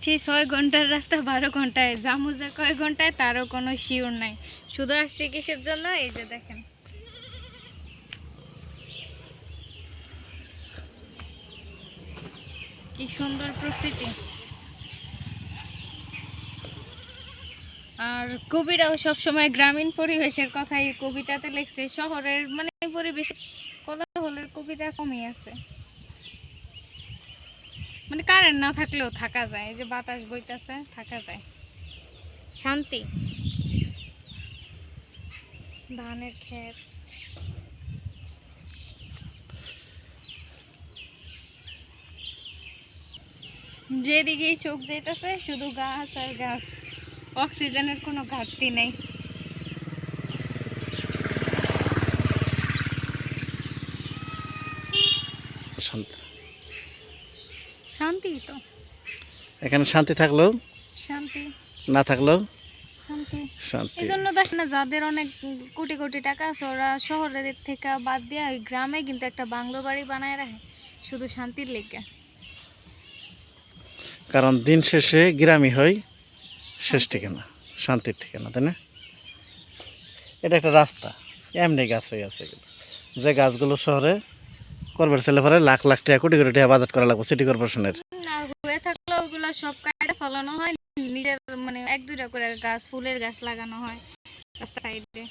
সেই 6 ঘন্টার রাস্তা 12 ঘন্টায় যামু যে কয় ঘন্টায় তারও কোনো শিওর নাই। শুধু আসছে কিসের জন্য? এই যে দেখেন কি সুন্দর প্রকৃতি। আর কবিরাও সবসময় গ্রামীণ পরিবেশের কথাই কবিতাতে লিখছে, শহরের মানে পরিবেশ কোলাহলের কবিতা কমই আছে। মানে কারেন্ট না থাকলেও থাকা যায়, এই যে বাতাস বইতেছে থাকা যায়, শান্তি। ধানের ক্ষেত, যেদিকেই চোখ যাইতেছে শুধু গাছ আর গাছ, অক্সিজেনের কোনো ঘাটতি নেই। শান্তি, শান্তি তো এখানে শান্তি থাকলেও শান্তি, না থাকলেও শান্তি। শান্তি। এই জন্য দেখ না, যাদের অনেক কোটি কোটি টাকা আছে ওরা শহরের থেকে বাদ দিয়ে ওই গ্রামে কিন্তু একটা বাংলো বাড়ি বানায় রাখে শুধু শান্তির লেগে। কারণ দিন শেষে গ্রামই হয় শেষ ঠিকানা, শান্তির ঠিকানা, তাই না? এটা একটা রাস্তা, এমনি গাছ হয়ে আছে, যে গাছগুলো শহরে করবার ছেলে পরে লাখ লাখ টাকা কোটি কোটি টাকা বাজেট করা লাগবে সিটি কর্পোরেশনের। আর হয়ে থাকলে ওগুলো সব কাটে ফলানো হয়, নিজের মানে 1-2টা করে গাছ, ফুলের গাছ লাগানো হয় রাস্তা সাইডে।